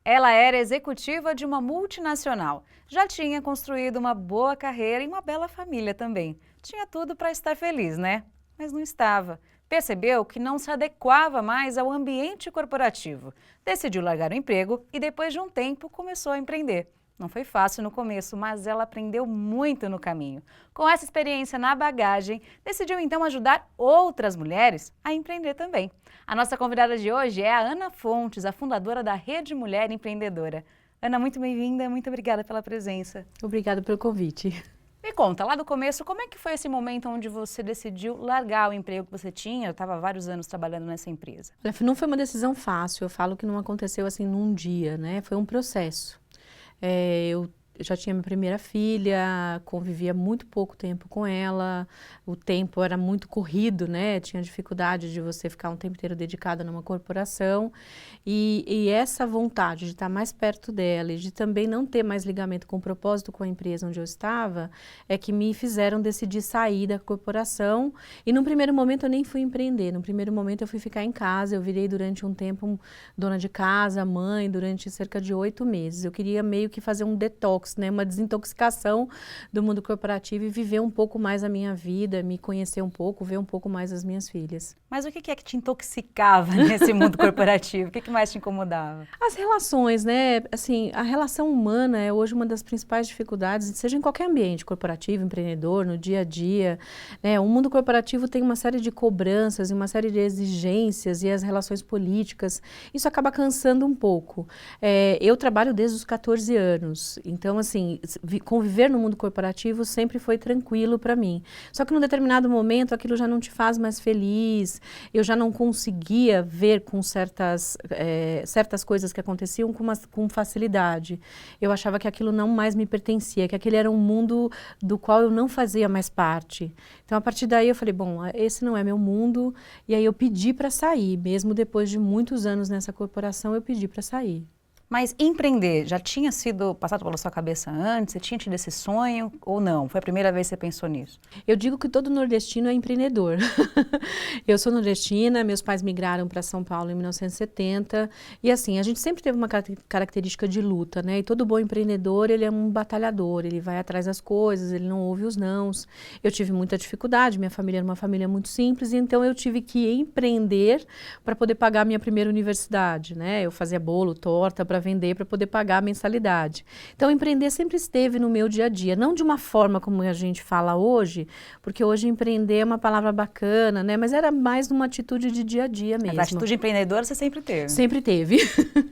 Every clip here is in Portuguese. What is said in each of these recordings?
Ela era executiva de uma multinacional. Já tinha construído uma boa carreira e uma bela família também. Tinha tudo para estar feliz, né? Mas não estava. Percebeu que não se adequava mais ao ambiente corporativo. Decidiu largar o emprego e, depois de um tempo, começou a empreender. Não foi fácil no começo, mas ela aprendeu muito no caminho. Com essa experiência na bagagem, decidiu então ajudar outras mulheres a empreender também. A nossa convidada de hoje é a Ana Fontes, a fundadora da Rede Mulher Empreendedora. Ana, muito bem-vinda, muito obrigada pela presença. Obrigada pelo convite. Me conta, lá do começo, como é que foi esse momento onde você decidiu largar o emprego que você tinha? Eu estava há vários anos trabalhando nessa empresa. Não foi uma decisão fácil, eu falo que não aconteceu assim num dia, né? Foi um processo. Eu já tinha minha primeira filha, convivia muito pouco tempo com ela, o tempo era muito corrido, né? Tinha dificuldade de você ficar um tempo inteiro dedicada numa corporação e essa vontade de estar mais perto dela e de também não ter mais ligamento com o propósito com a empresa onde eu estava, é que me fizeram decidir sair da corporação e num primeiro momento eu nem fui empreender, no primeiro momento eu fui ficar em casa, eu virei durante um tempo dona de casa, mãe, durante cerca de 8 meses. Eu queria meio que fazer um detox, né, uma desintoxicação do mundo corporativo e viver um pouco mais a minha vida, me conhecer um pouco, ver um pouco mais as minhas filhas. Mas o que é que te intoxicava nesse mundo corporativo? O que mais te incomodava? As relações, né? Assim, a relação humana é hoje uma das principais dificuldades, seja em qualquer ambiente, corporativo, empreendedor, no dia a dia, né? O mundo corporativo tem uma série de cobranças e uma série de exigências e as relações políticas, isso acaba cansando um pouco. Eu trabalho desde os 14 anos, então, assim, conviver no mundo corporativo sempre foi tranquilo para mim. Só que num determinado momento aquilo já não te faz mais feliz, eu já não conseguia ver com certas coisas que aconteciam com facilidade. Eu achava que aquilo não mais me pertencia, que aquele era um mundo do qual eu não fazia mais parte. Então, a partir daí eu falei, bom, esse não é meu mundo, e aí eu pedi para sair, mesmo depois de muitos anos nessa corporação, eu pedi para sair. Mas empreender já tinha sido passado pela sua cabeça antes? Você tinha tido esse sonho ou não? Foi a primeira vez que você pensou nisso? Eu digo que todo nordestino é empreendedor. Eu sou nordestina, meus pais migraram para São Paulo em 1970 e assim, a gente sempre teve uma característica de luta, né? E todo bom empreendedor, ele é um batalhador, ele vai atrás das coisas, ele não ouve os nãos. Eu tive muita dificuldade, minha família era uma família muito simples, então eu tive que empreender para poder pagar a minha primeira universidade, né? Eu fazia bolo, torta para vender, para poder pagar a mensalidade. Então, empreender sempre esteve no meu dia a dia, não de uma forma como a gente fala hoje, porque hoje empreender é uma palavra bacana, né? Mas era mais numa atitude de dia a dia mesmo. Mas a atitude empreendedora você sempre teve? Sempre teve,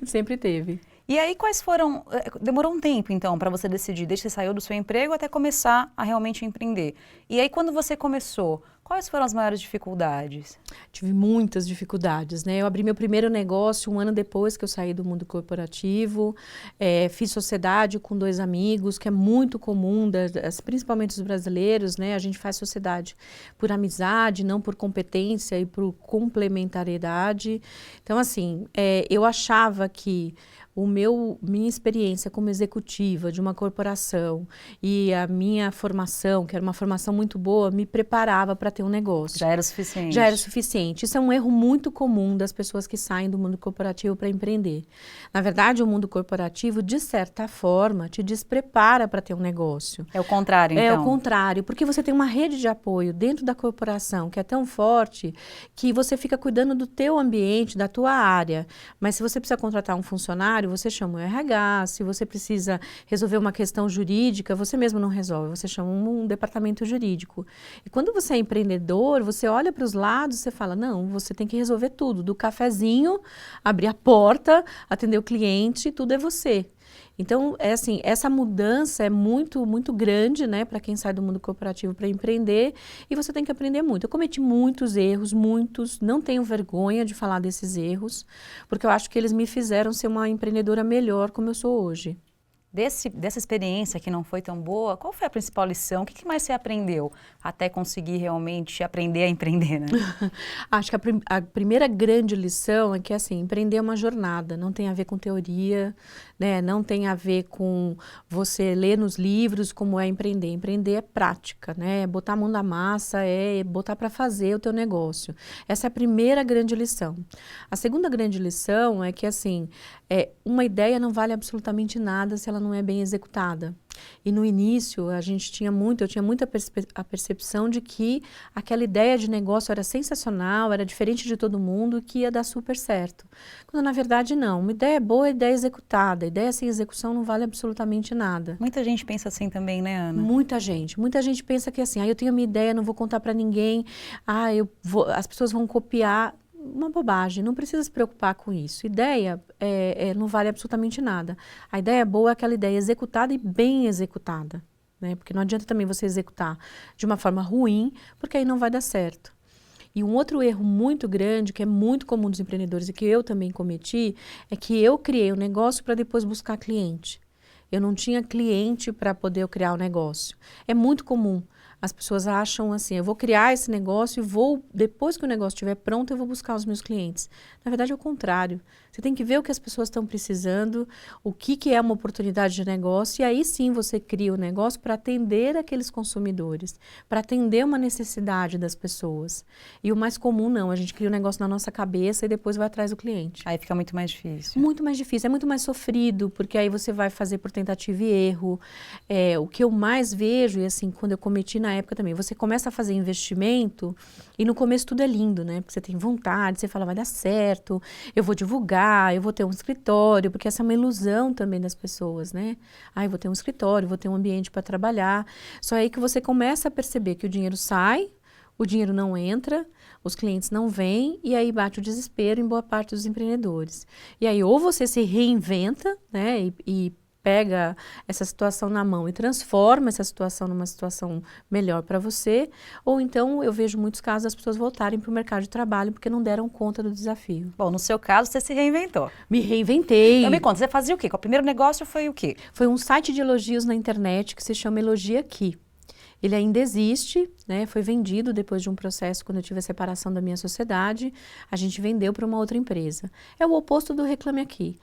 sempre teve. E aí, quais foram... Demorou um tempo, então, para você decidir, desde que você saiu do seu emprego até começar a realmente empreender. E aí, quando você começou, quais foram as maiores dificuldades? Tive muitas dificuldades, né? Eu abri meu primeiro negócio um ano depois que eu saí do mundo corporativo, fiz sociedade com 2 amigos, que é muito comum, principalmente os brasileiros, né? A gente faz sociedade por amizade, não por competência e por complementariedade. Então, assim, eu achava que minha experiência como executiva de uma corporação e a minha formação, que era uma formação muito boa, me preparava para ter um negócio. Já era o suficiente? Já era o suficiente. Isso é um erro muito comum das pessoas que saem do mundo corporativo para empreender. Na verdade, o mundo corporativo, de certa forma, te desprepara para ter um negócio. É o contrário, então? É o contrário, porque você tem uma rede de apoio dentro da corporação que é tão forte que você fica cuidando do teu ambiente, da tua área. Mas se você precisa contratar um funcionário, você chama o RH, se você precisa resolver uma questão jurídica, você mesmo não resolve, você chama um departamento jurídico. E quando você é empreendedor, você olha para os lados e você fala, não, você tem que resolver tudo, do cafezinho, abrir a porta, atender o cliente, tudo é você. Então, essa mudança é muito, muito grande, né, para quem sai do mundo corporativo para empreender, e você tem que aprender muito. Eu cometi muitos erros, muitos, não tenho vergonha de falar desses erros, porque eu acho que eles me fizeram ser uma empreendedora melhor como eu sou hoje. Dessa experiência que não foi tão boa, qual foi a principal lição? O que mais você aprendeu até conseguir realmente aprender a empreender, né? Acho que a primeira grande lição é que, assim, empreender é uma jornada, não tem a ver com teoria, né? Não tem a ver com você ler nos livros como é empreender. Empreender é prática, né? É botar a mão na massa, é botar para fazer o teu negócio. Essa é a primeira grande lição. A segunda grande lição é que, assim, uma ideia não vale absolutamente nada se ela não é bem executada. E no início, eu tinha muita a percepção de que aquela ideia de negócio era sensacional, era diferente de todo mundo, que ia dar super certo. Quando na verdade não. Uma ideia boa é ideia executada. Ideia sem execução não vale absolutamente nada. Muita gente pensa assim também, né, Ana? Muita gente. Muita gente pensa que assim, eu tenho a minha ideia, não vou contar para ninguém, as pessoas vão copiar. Uma bobagem, não precisa se preocupar com isso. Ideia não vale absolutamente nada. A ideia boa é aquela ideia executada e bem executada, né? Porque não adianta também você executar de uma forma ruim, porque aí não vai dar certo. E um outro erro muito grande, que é muito comum dos empreendedores e que eu também cometi, é que eu criei um negócio para depois buscar cliente. Eu não tinha cliente para poder criar o negócio. É muito comum. As pessoas acham assim, eu vou criar esse negócio e depois que o negócio estiver pronto, eu vou buscar os meus clientes. Na verdade, é o contrário. Você tem que ver o que as pessoas estão precisando, o que é uma oportunidade de negócio, e aí sim você cria o negócio para atender aqueles consumidores, para atender uma necessidade das pessoas. E o mais comum não, a gente cria o negócio na nossa cabeça e depois vai atrás do cliente. Aí fica muito mais difícil. Muito mais difícil, é muito mais sofrido, porque aí você vai fazer por tentativa e erro. O que eu mais vejo, e assim, quando eu cometi na época também, você começa a fazer investimento e no começo tudo é lindo, né? Porque você tem vontade, você fala, vai dar certo, eu vou divulgar, eu vou ter um escritório, porque essa é uma ilusão também das pessoas, né? Eu vou ter um escritório, vou ter um ambiente para trabalhar. Só aí que você começa a perceber que o dinheiro sai, o dinheiro não entra, os clientes não vêm e aí bate o desespero em boa parte dos empreendedores. E aí ou você se reinventa, né, e pega essa situação na mão e transforma essa situação numa situação melhor para você, ou então eu vejo muitos casos das pessoas voltarem para o mercado de trabalho porque não deram conta do desafio. Bom, no seu caso, você se reinventou. Me reinventei. Então me conta, você fazia o quê? O primeiro negócio foi o quê? Foi um site de elogios na internet que se chama Elogia Aqui. Ele ainda existe, né? Foi vendido depois de um processo, quando eu tive a separação da minha sociedade, a gente vendeu para uma outra empresa. É o oposto do Reclame Aqui.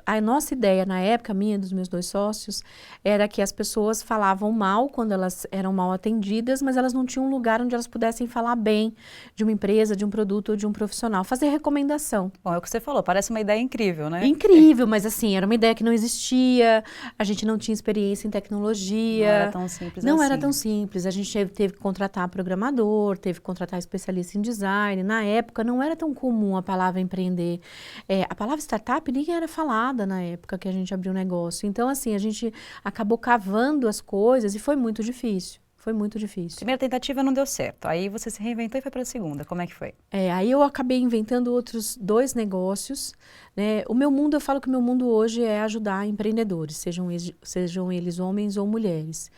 A nossa ideia, na época, minha e dos meus 2 sócios, era que as pessoas falavam mal quando elas eram mal atendidas, mas elas não tinham um lugar onde elas pudessem falar bem de uma empresa, de um produto ou de um profissional. Fazer recomendação. Bom, é o que você falou, parece uma ideia incrível, né? Incrível, mas assim, era uma ideia que não existia, a gente não tinha experiência em tecnologia. Não era tão simples assim. Não era tão simples, a gente teve que contratar programador, teve que contratar especialista em design. Na época, não era tão comum a palavra empreender. A palavra startup nem era falada na época que a gente abriu o negócio. Então, assim, a gente acabou cavando as coisas e foi muito difícil. Foi muito difícil. Primeira tentativa não deu certo. Aí você se reinventou e foi para a segunda. Como é que foi? Aí eu acabei inventando outros 2 negócios, né? Eu falo que o meu mundo hoje é ajudar empreendedores, sejam eles homens ou mulheres.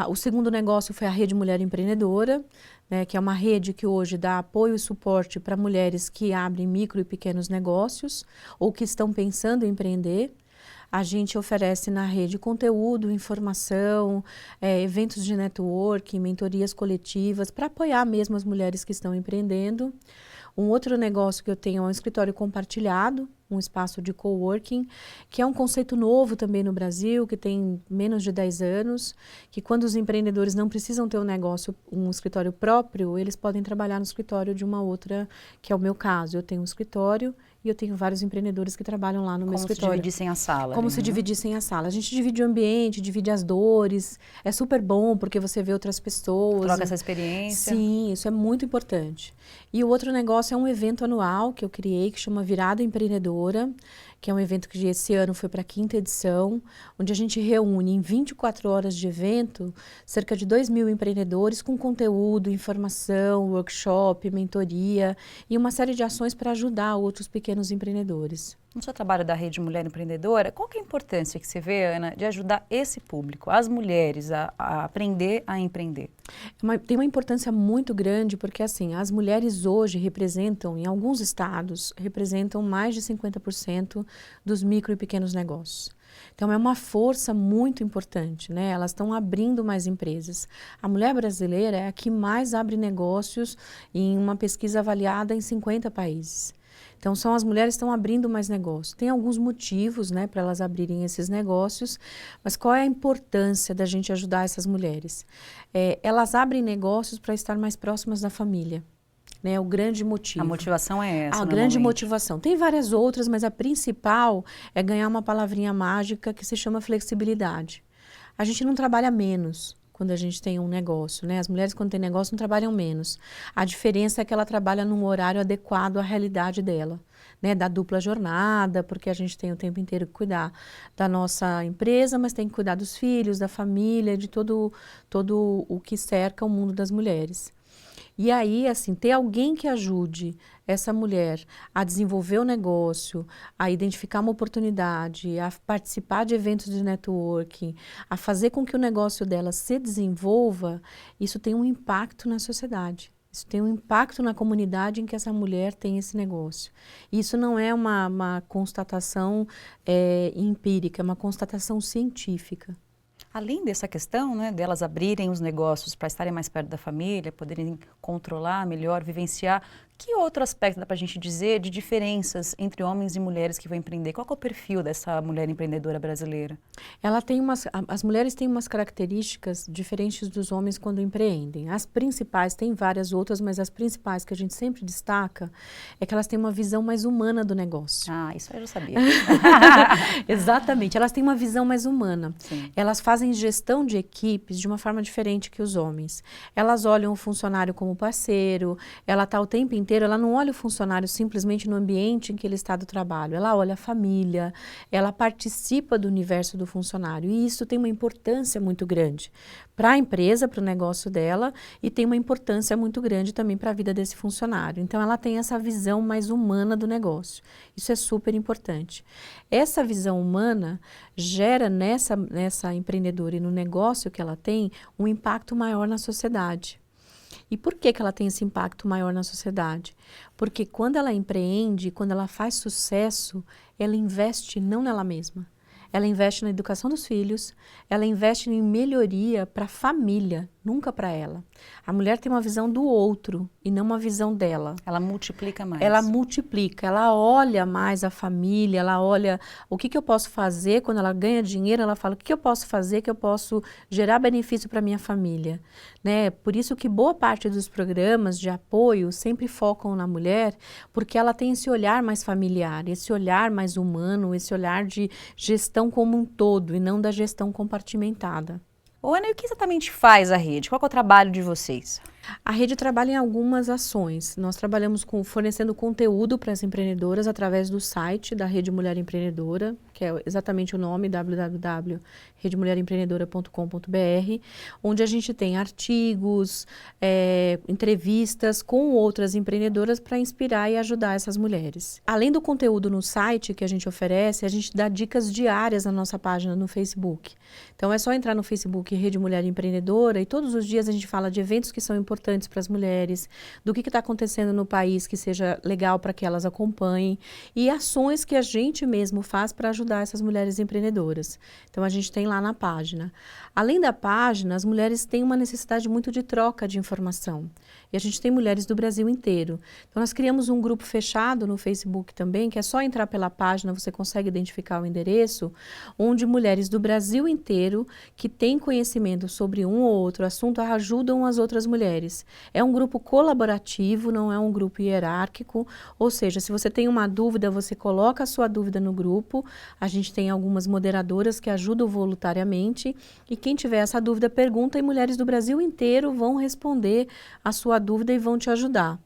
O segundo negócio foi a Rede Mulher Empreendedora, né, que é uma rede que hoje dá apoio e suporte para mulheres que abrem micro e pequenos negócios ou que estão pensando em empreender. A gente oferece na rede conteúdo, informação, eventos de networking, mentorias coletivas para apoiar mesmo as mulheres que estão empreendendo. Um outro negócio que eu tenho é um escritório compartilhado, um espaço de coworking, que é um conceito novo também no Brasil, que tem menos de 10 anos, que quando os empreendedores não precisam ter um escritório próprio, eles podem trabalhar no escritório de uma outra, que é o meu caso. Eu tenho um escritório e eu tenho vários empreendedores que trabalham lá no meu escritório. Como se dividissem a sala. Como se dividissem a sala. A gente divide o ambiente, divide as dores. É super bom porque você vê outras pessoas. Troca essa experiência. Sim, isso é muito importante. E o outro negócio é um evento anual que eu criei, que chama Virada Empreendedora, que é um evento que esse ano foi para a 5ª edição, onde a gente reúne em 24 horas de evento cerca de 2.000 empreendedores com conteúdo, informação, workshop, mentoria e uma série de ações para ajudar outros pequenos empreendedores. No seu trabalho da Rede Mulher Empreendedora, qual que é a importância que você vê, Ana, de ajudar esse público, as mulheres, a aprender a empreender? Tem uma importância muito grande porque, assim, as mulheres hoje representam, em alguns estados, representam mais de 50% dos micro e pequenos negócios. Então, é uma força muito importante, né? Elas estão abrindo mais empresas. A mulher brasileira é a que mais abre negócios em uma pesquisa avaliada em 50 países. Então, são as mulheres que estão abrindo mais negócios. Tem alguns motivos, né, para elas abrirem esses negócios, mas qual é a importância da gente ajudar essas mulheres? Elas abrem negócios para estar mais próximas da família. Né, o grande motivo. A motivação é essa, A grande motivação. Tem várias outras, mas a principal é ganhar uma palavrinha mágica que se chama flexibilidade. A gente não trabalha menos quando a gente tem um negócio, né? As mulheres, quando têm negócio, não trabalham menos. A diferença é que ela trabalha num horário adequado à realidade dela, né? Da dupla jornada, porque a gente tem o tempo inteiro que cuidar da nossa empresa, mas tem que cuidar dos filhos, da família, de todo o que cerca o mundo das mulheres. E aí, assim, ter alguém que ajude essa mulher a desenvolver o negócio, a identificar uma oportunidade, a participar de eventos de networking, a fazer com que o negócio dela se desenvolva, isso tem um impacto na sociedade. Isso tem um impacto na comunidade em que essa mulher tem esse negócio. Isso não é uma constatação empírica, é uma constatação científica. Além dessa questão, né, delas abrirem os negócios para estarem mais perto da família, poderem controlar melhor, vivenciar, que outro aspecto dá para a gente dizer de diferenças entre homens e mulheres que vão empreender? Qual que é o perfil dessa mulher empreendedora brasileira? As mulheres têm umas características diferentes dos homens quando empreendem. As principais, tem várias outras, mas as principais que a gente sempre destaca é que elas têm uma visão mais humana do negócio. Ah, isso eu já sabia. Exatamente, elas têm uma visão mais humana. Sim. Elas fazem gestão de equipes de uma forma diferente que os homens. Elas olham o funcionário como parceiro, ela está o tempo inteiro, ela não olha o funcionário simplesmente no ambiente em que ele está do trabalho, ela olha a família, ela participa do universo do funcionário e isso tem uma importância muito grande para a empresa, para o negócio dela e tem uma importância muito grande também para a vida desse funcionário. Então ela tem essa visão mais humana do negócio, isso é super importante. Essa visão humana gera nessa empreendedora e no negócio que ela tem um impacto maior na sociedade. E por que ela tem esse impacto maior na sociedade? Porque quando ela empreende, quando ela faz sucesso, ela investe não nela mesma. Ela investe na educação dos filhos, ela investe em melhoria para a família, nunca para ela. A mulher tem uma visão do outro e não uma visão dela. Ela multiplica mais. Ela multiplica, ela olha mais a família, ela olha o que eu posso fazer, quando ela ganha dinheiro, ela fala o que eu posso fazer, que eu posso gerar benefício para minha família. Né? Por isso que boa parte dos programas de apoio sempre focam na mulher, porque ela tem esse olhar mais familiar, esse olhar mais humano, esse olhar de gestão como um todo e não da gestão compartimentada. Ô, Ana, e o que exatamente faz a rede? Qual que é o trabalho de vocês? A rede trabalha em algumas ações. Nós trabalhamos fornecendo conteúdo para as empreendedoras através do site da Rede Mulher Empreendedora, que é exatamente o nome, www.redemulherempreendedora.com.br, onde a gente tem artigos, entrevistas com outras empreendedoras para inspirar e ajudar essas mulheres. Além do conteúdo no site que a gente oferece, a gente dá dicas diárias na nossa página no Facebook. Então é só entrar no Facebook Rede Mulher Empreendedora e todos os dias a gente fala de eventos que são importantes para as mulheres, do que está acontecendo no país que seja legal para que elas acompanhem e ações que a gente mesmo faz para ajudar essas mulheres empreendedoras. Então a gente tem lá na página. Além da página, as mulheres têm uma necessidade muito de troca de informação. E a gente tem mulheres do Brasil inteiro. Então nós criamos um grupo fechado no Facebook também, que é só entrar pela página, você consegue identificar o endereço, onde mulheres do Brasil inteiro que têm conhecimento sobre um ou outro assunto ajudam as outras mulheres. É um grupo colaborativo, não é um grupo hierárquico, ou seja, se você tem uma dúvida, você coloca a sua dúvida no grupo, a gente tem algumas moderadoras que ajudam voluntariamente e quem tiver essa dúvida pergunta e mulheres do Brasil inteiro vão responder a sua dúvida e vão te ajudar.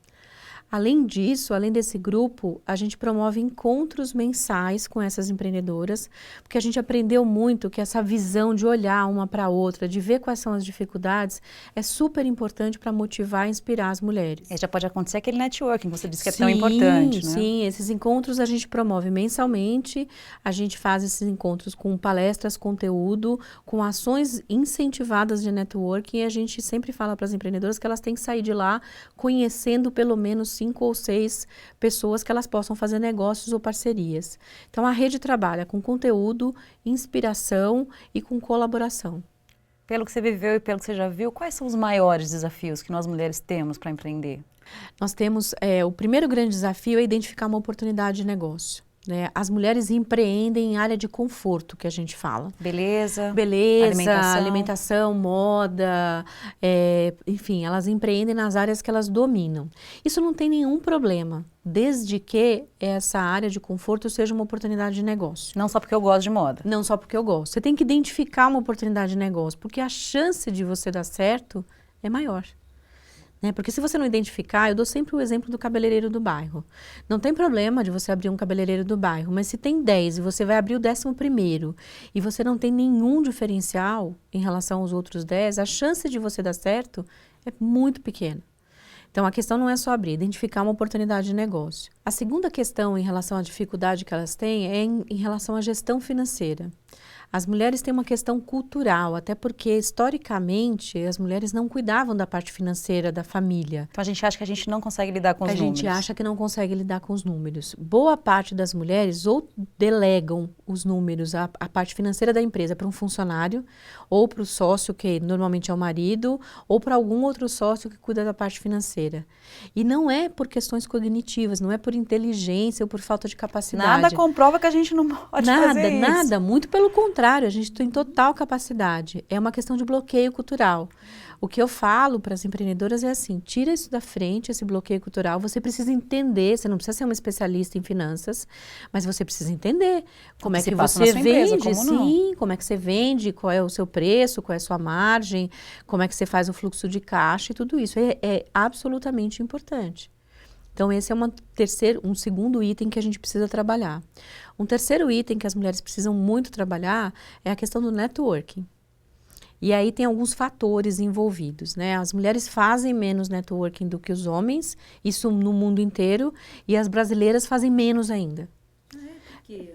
Além disso, além desse grupo, a gente promove encontros mensais com essas empreendedoras, porque a gente aprendeu muito que essa visão de olhar uma para a outra, de ver quais são as dificuldades, é super importante para motivar e inspirar as mulheres. Já pode acontecer aquele networking que você disse que é tão importante, né? Sim, esses encontros a gente promove mensalmente, a gente faz esses encontros com palestras, conteúdo, com ações incentivadas de networking e a gente sempre fala para as empreendedoras que elas têm que sair de lá conhecendo pelo menos 5 5 ou 6 pessoas que elas possam fazer negócios ou parcerias. Então, a rede trabalha com conteúdo, inspiração e com colaboração. Pelo que você viveu e pelo que você já viu, quais são os maiores desafios que nós mulheres temos para empreender? Nós temos, o primeiro grande desafio é identificar uma oportunidade de negócio. Né? As mulheres empreendem em área de conforto, que a gente fala. Beleza, alimentação, moda, enfim, elas empreendem nas áreas que elas dominam. Isso não tem nenhum problema, desde que essa área de conforto seja uma oportunidade de negócio. Não só porque eu gosto de moda. Não só porque eu gosto. Você tem que identificar uma oportunidade de negócio, porque a chance de você dar certo é maior. Porque se você não identificar, eu dou sempre o exemplo do cabeleireiro do bairro. Não tem problema de você abrir um cabeleireiro do bairro, mas se tem 10 e você vai abrir o 11º e você não tem nenhum diferencial em relação aos outros 10, a chance de você dar certo é muito pequena. Então, a questão não é só abrir, identificar uma oportunidade de negócio. A segunda questão em relação à dificuldade que elas têm é em relação à gestão financeira. As mulheres têm uma questão cultural, até porque, historicamente, as mulheres não cuidavam da parte financeira da família. Então, a gente acha que a gente não consegue lidar com os números. A gente acha que não consegue lidar com os números. Boa parte das mulheres ou delegam os números, a parte financeira da empresa para um funcionário, ou para o sócio, que normalmente é o marido, ou para algum outro sócio que cuida da parte financeira. E não é por questões cognitivas, não é por inteligência ou por falta de capacidade. Nada comprova que a gente não pode fazer isso. Nada, muito pelo contrário. A gente tem total capacidade. É uma questão de bloqueio cultural. O que eu falo para as empreendedoras é assim, tira isso da frente, esse bloqueio cultural. Você precisa entender, você não precisa ser uma especialista em finanças, mas você precisa entender como é que você vende, como é que você vende, qual é o seu preço, qual é a sua margem, como é que você faz o fluxo de caixa e tudo isso. É absolutamente importante. Então, esse é um segundo item que a gente precisa trabalhar. Um terceiro item que as mulheres precisam muito trabalhar é a questão do networking. E aí tem alguns fatores envolvidos, né? As mulheres fazem menos networking do que os homens, isso no mundo inteiro, e as brasileiras fazem menos ainda.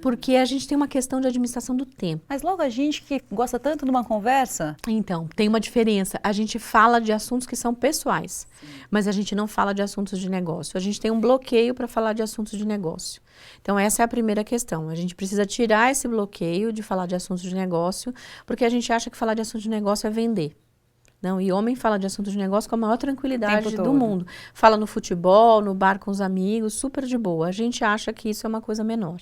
Porque a gente tem uma questão de administração do tempo. Mas logo a gente que gosta tanto de uma conversa... Então, tem uma diferença. A gente fala de assuntos que são pessoais, mas a gente não fala de assuntos de negócio. A gente tem um bloqueio para falar de assuntos de negócio. Então, essa é a primeira questão. A gente precisa tirar esse bloqueio de falar de assuntos de negócio, porque a gente acha que falar de assuntos de negócio é vender. Não, e homem fala de assuntos de negócio com a maior tranquilidade do mundo. Fala no futebol, no bar com os amigos, super de boa. A gente acha que isso é uma coisa menor.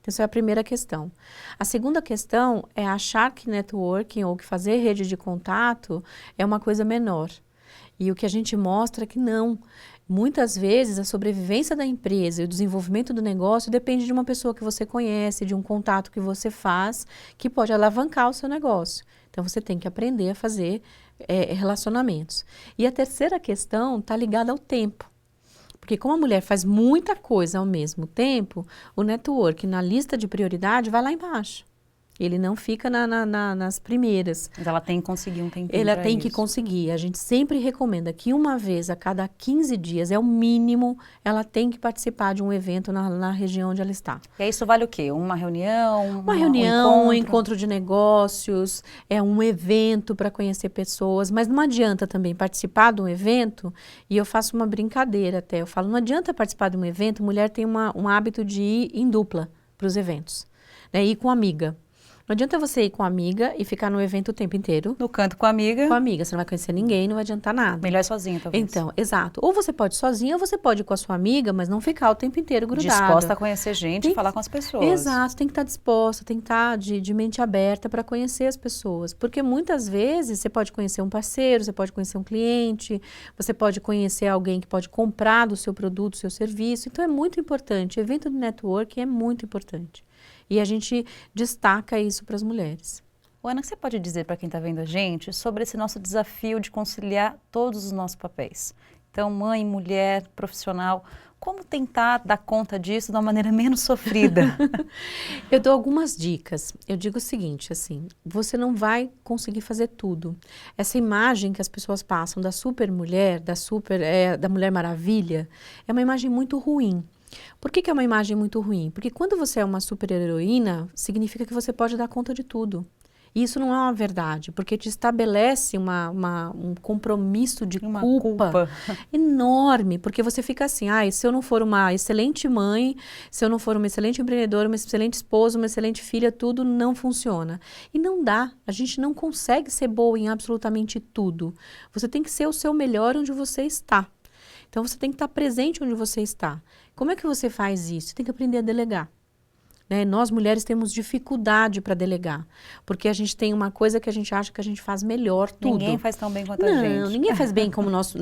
Então, essa é a primeira questão. A segunda questão é achar que networking ou que fazer rede de contato é uma coisa menor. E o que a gente mostra é que não. Muitas vezes a sobrevivência da empresa e o desenvolvimento do negócio depende de uma pessoa que você conhece, de um contato que você faz, que pode alavancar o seu negócio. Então, você tem que aprender a fazer relacionamentos. E a terceira questão está ligada ao tempo. Porque como a mulher faz muita coisa ao mesmo tempo, o network na lista de prioridade vai lá embaixo. Ele não fica nas primeiras. Mas ela tem que conseguir um tempinho. Ela tem que conseguir. A gente sempre recomenda que uma vez a cada 15 dias, é o mínimo, ela tem que participar de um evento na região onde ela está. E aí isso vale o quê? Uma reunião? Uma reunião, um encontro de negócios, um evento para conhecer pessoas. Mas não adianta também participar de um evento, e eu faço uma brincadeira até. Eu falo, não adianta participar de um evento, mulher tem um hábito de ir em dupla para os eventos, né? Ir com amiga. Não adianta você ir com a amiga e ficar no evento o tempo inteiro. No canto com a amiga. Com a amiga, você não vai conhecer ninguém, não vai adiantar nada. Melhor sozinha, talvez. Então, exato. Ou você pode ir sozinha, ou você pode ir com a sua amiga, mas não ficar o tempo inteiro grudada. Disposta a conhecer gente e falar com as pessoas. Exato, tem que estar disposta, tem que estar de mente aberta para conhecer as pessoas. Porque muitas vezes você pode conhecer um parceiro, você pode conhecer um cliente, você pode conhecer alguém que pode comprar do seu produto, do seu serviço. Então, é muito importante. O evento de networking é muito importante. E a gente destaca isso para as mulheres. Ana, o que você pode dizer para quem está vendo a gente sobre esse nosso desafio de conciliar todos os nossos papéis? Então, mãe, mulher, profissional, como tentar dar conta disso de uma maneira menos sofrida? Eu dou algumas dicas. Eu digo o seguinte, assim, você não vai conseguir fazer tudo. Essa imagem que as pessoas passam da super mulher, da Mulher Maravilha, é uma imagem muito ruim. Por que é uma imagem muito ruim? Porque quando você é uma super-heroína, significa que você pode dar conta de tudo. E isso não é uma verdade, porque te estabelece um compromisso de culpa enorme, porque você fica assim, se eu não for uma excelente mãe, se eu não for uma excelente empreendedora, uma excelente esposa, uma excelente filha, tudo não funciona. E não dá, a gente não consegue ser boa em absolutamente tudo. Você tem que ser o seu melhor onde você está. Então você tem que estar presente onde você está. Como é que você faz isso? Você tem que aprender a delegar. Né? Nós, mulheres, temos dificuldade para delegar, porque a gente tem uma coisa que a gente acha que a gente faz melhor tudo. Ninguém faz tão bem quanto a gente. Não, ninguém faz bem como o nosso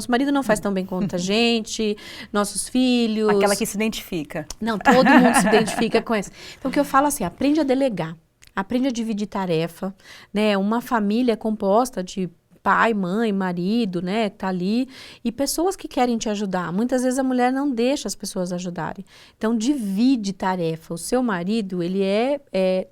marido não faz tão bem quanto a gente, nossos filhos. Aquela que se identifica. Não, todo mundo se identifica com isso. Então, o que eu falo assim, aprende a delegar, aprende a dividir tarefa, né? Uma família é composta de pai, mãe, marido, né, tá ali, e pessoas que querem te ajudar. Muitas vezes a mulher não deixa as pessoas ajudarem. Então, divide tarefa. O seu marido, ele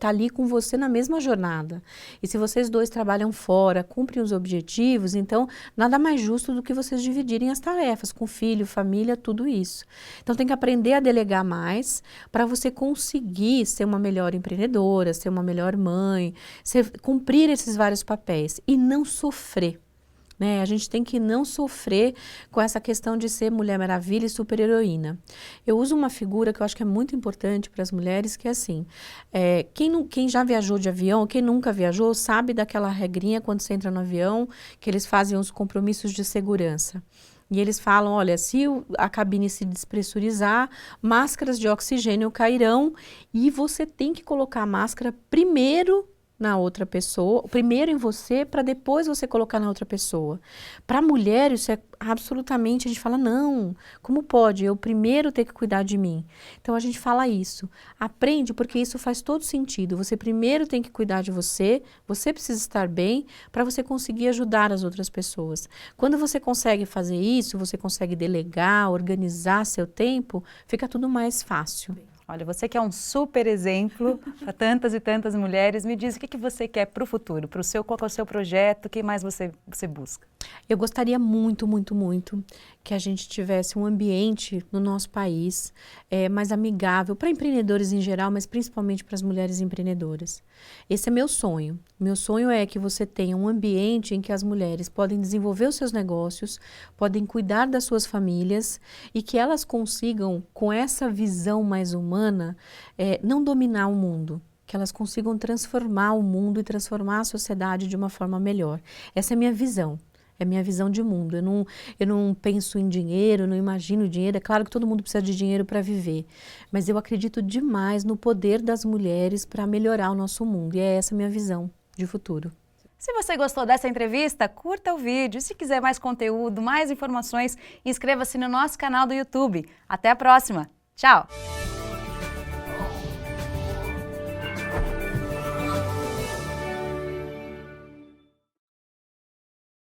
tá ali com você na mesma jornada. E se vocês dois trabalham fora, cumprem os objetivos, então, nada mais justo do que vocês dividirem as tarefas, com filho, família, tudo isso. Então, tem que aprender a delegar mais para você conseguir ser uma melhor empreendedora, ser uma melhor mãe, cumprir esses vários papéis e não sofrer. Né? A gente tem que não sofrer com essa questão de ser Mulher Maravilha e super-heroína. Eu uso uma figura que eu acho que é muito importante para as mulheres, que é assim, quem já viajou de avião, quem nunca viajou, sabe daquela regrinha quando você entra no avião, que eles fazem os compromissos de segurança. E eles falam, olha, se a cabine se despressurizar, máscaras de oxigênio cairão e você tem que colocar a máscara primeiro na outra pessoa, primeiro em você, para depois você colocar na outra pessoa. Para a mulher, isso é absolutamente, a gente fala, não, como pode? Eu primeiro ter que cuidar de mim. Então, a gente fala isso. Aprende, porque isso faz todo sentido. Você primeiro tem que cuidar de você precisa estar bem para você conseguir ajudar as outras pessoas. Quando você consegue fazer isso, você consegue delegar, organizar seu tempo, fica tudo mais fácil. Olha, você que é um super exemplo para tantas e tantas mulheres, me diz o que você quer para o futuro, qual é o seu projeto, o que mais você busca? Eu gostaria muito, muito, muito que a gente tivesse um ambiente no nosso país mais amigável para empreendedores em geral, mas principalmente para as mulheres empreendedoras. Esse é meu sonho. Meu sonho é que você tenha um ambiente em que as mulheres podem desenvolver os seus negócios, podem cuidar das suas famílias e que elas consigam, com essa visão mais humana, não dominar o mundo, que elas consigam transformar o mundo e transformar a sociedade de uma forma melhor. Essa é a minha visão. É minha visão de mundo. Eu não penso em dinheiro, não imagino dinheiro. É claro que todo mundo precisa de dinheiro para viver. Mas eu acredito demais no poder das mulheres para melhorar o nosso mundo. E é essa a minha visão de futuro. Se você gostou dessa entrevista, curta o vídeo. Se quiser mais conteúdo, mais informações, inscreva-se no nosso canal do YouTube. Até a próxima. Tchau!